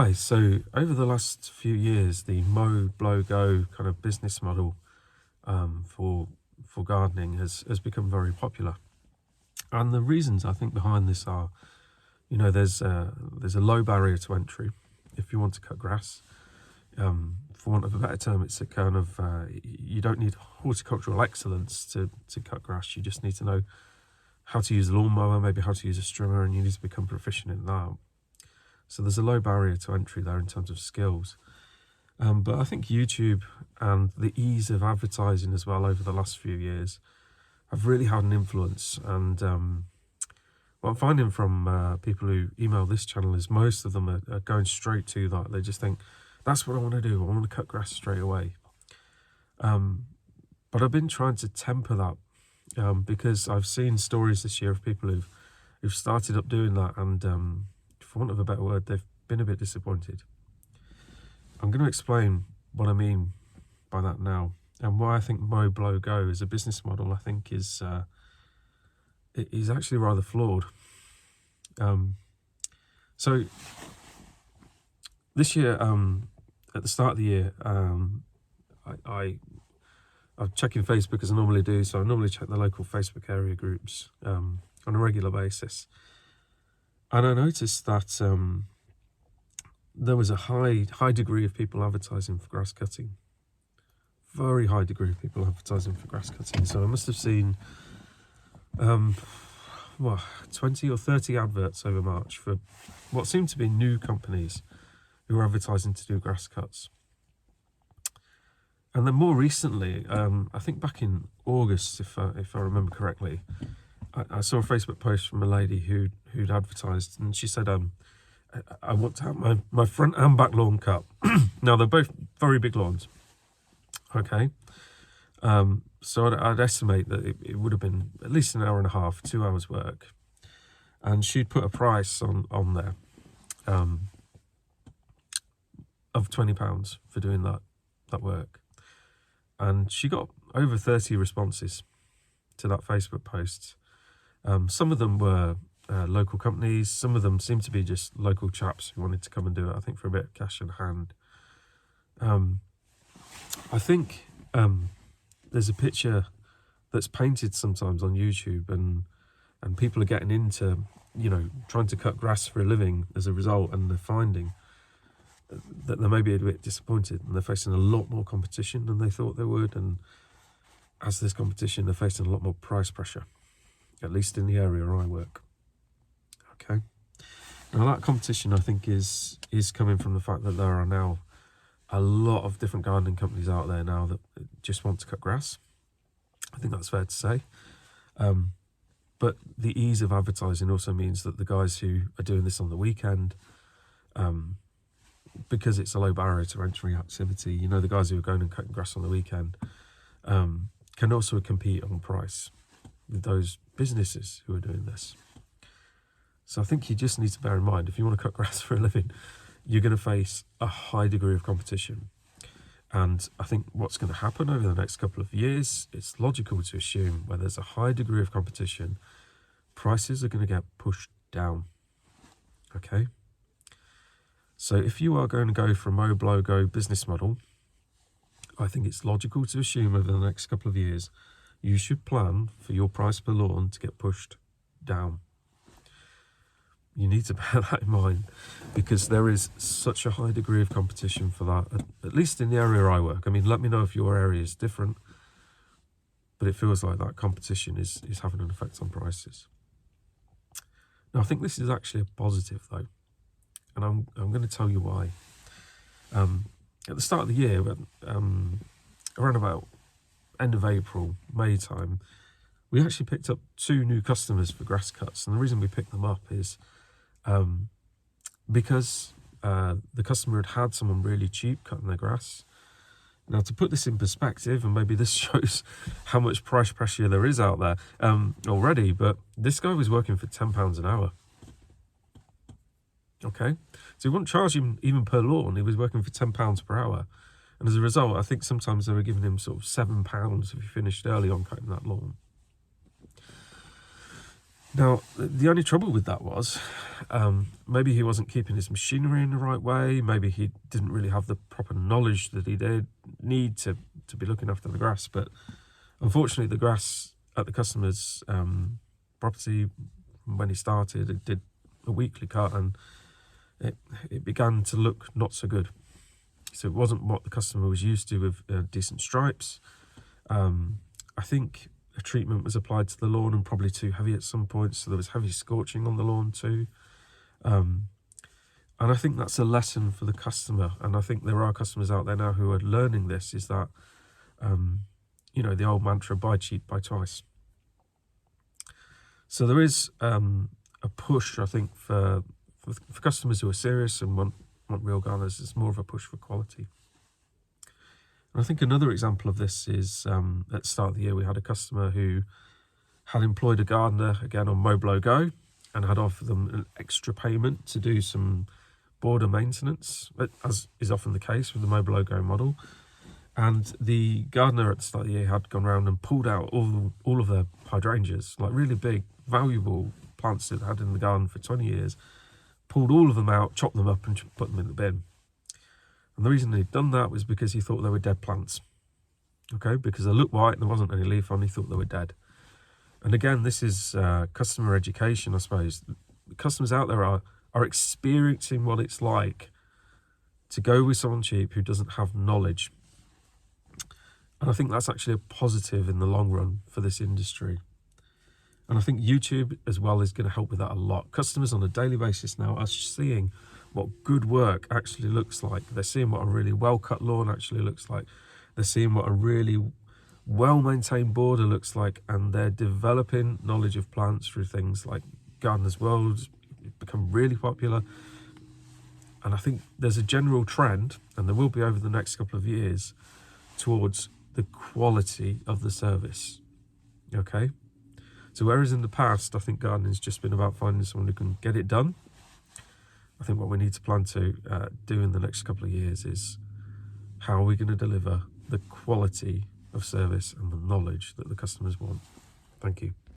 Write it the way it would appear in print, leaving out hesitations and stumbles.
Hi, so over the last few years, the mow, blow, go kind of business model for gardening has become very popular. And the reasons I think behind this are, there's a low barrier to entry if you want to cut grass. For want of a better term, it's a kind of, you don't need horticultural excellence to cut grass. You just need to know how to use a lawnmower, maybe how to use a strimmer, and you need to become proficient in that. So there's a low barrier to entry there in terms of skills. But I think YouTube and the ease of advertising as well over the last few years have really had an influence. And what I'm finding from people who email this channel is most of them are going straight to that. They just think, that's what I want to do. I want to cut grass straight away. But I've been trying to temper that because I've seen stories this year of people who've started up doing that and for want of a better word, they've been a bit disappointed. I'm going to explain what I mean by that now, and why I think mow, blow, go as a business model I think is actually rather flawed. So this year, at the start of the year, I'm checking Facebook as I normally do, so I normally check the local Facebook area groups on a regular basis. And I noticed that there was a high degree of people advertising for grass cutting. Very high degree of people advertising for grass cutting. So I must have seen 20 or 30 adverts over March for what seemed to be new companies who were advertising to do grass cuts. And then more recently, I think back in August, if I remember correctly, I saw a Facebook post from a lady who'd advertised, and she said, I want to have my front and back lawn cut. Now, they're both very big lawns, okay? So I'd estimate that it would have been at least an hour and a half, 2 hours work. And she'd put a price on there of £20 for doing that work. And she got over 30 responses to that Facebook post. Some of them were local companies. Some of them seemed to be just local chaps who wanted to come and do it, I think, for a bit of cash in hand. I think there's a picture that's painted sometimes on YouTube, and people are getting into, trying to cut grass for a living as a result, and they're finding that they may be a bit disappointed, and they're facing a lot more competition than they thought they would. And as there's competition, they're facing a lot more price pressure, at least in the area I work. Okay. Now that competition, I think, is coming from the fact that there are now a lot of different gardening companies out there now that just want to cut grass. I think that's fair to say. But the ease of advertising also means that the guys who are doing this on the weekend, because it's a low barrier to entry activity, the guys who are going and cutting grass on the weekend can also compete on price with those businesses who are doing this. So I think you just need to bear in mind, if you want to cut grass for a living, you're going to face a high degree of competition. And I think what's going to happen over the next couple of years, it's logical to assume where there's a high degree of competition, prices are going to get pushed down. Okay? So if you are going to go for a mow, blow, go business model, I think it's logical to assume over the next couple of years, you should plan for your price per lawn to get pushed down. You need to bear that in mind, because there is such a high degree of competition for that, at least in the area I work. I mean, let me know if your area is different, but it feels like that competition is having an effect on prices. Now, I think this is actually a positive, though, and I'm going to tell you why. At the start of the year, around about end of April, May time, we actually picked up 2 new customers for grass cuts. And the reason we picked them up is because the customer had someone really cheap cutting their grass. Now, to put this in perspective, and maybe this shows how much price pressure there is out there already, but this guy was working for £10 an hour. Okay, so he wouldn't charge him even per lawn. He was working for £10 per hour. And as a result, I think sometimes they were giving him sort of £7 if he finished early on cutting that lawn. Now, the only trouble with that was maybe he wasn't keeping his machinery in the right way. Maybe he didn't really have the proper knowledge that he did need to be looking after the grass. But unfortunately, the grass at the customer's property, when he started, it did a weekly cut, and it began to look not so good. So it wasn't what the customer was used to with decent stripes. I think a treatment was applied to the lawn and probably too heavy at some points, so there was heavy scorching on the lawn too. And I think that's a lesson for the customer, and I think there are customers out there now who are learning this, is that the old mantra, buy cheap, buy twice. So there is a push, I think, for customers who are serious and want real gardeners. It's more of a push for quality. And I think another example of this is at the start of the year, we had a customer who had employed a gardener, again on Mowblow Go, and had offered them an extra payment to do some border maintenance, as is often the case with the Mowblow Go model. And the gardener at the start of the year had gone around and pulled out all of their hydrangeas, like really big, valuable plants that they had in the garden for 20 years, pulled all of them out, chopped them up and put them in the bin. And the reason he'd done that was because he thought they were dead plants. Okay, because they looked white and there wasn't any leaf on, he thought they were dead. And again, this is customer education, I suppose. The customers out there are experiencing what it's like to go with someone cheap who doesn't have knowledge. And I think that's actually a positive in the long run for this industry. And I think YouTube as well is going to help with that a lot. Customers on a daily basis now are seeing what good work actually looks like. They're seeing what a really well-cut lawn actually looks like. They're seeing what a really well-maintained border looks like, and they're developing knowledge of plants through things like Gardener's World. It's become really popular. And I think there's a general trend, and there will be over the next couple of years, towards the quality of the service. Okay? So whereas in the past, I think gardening's just been about finding someone who can get it done, I think what we need to plan to do in the next couple of years is how are we going to deliver the quality of service and the knowledge that the customers want. Thank you.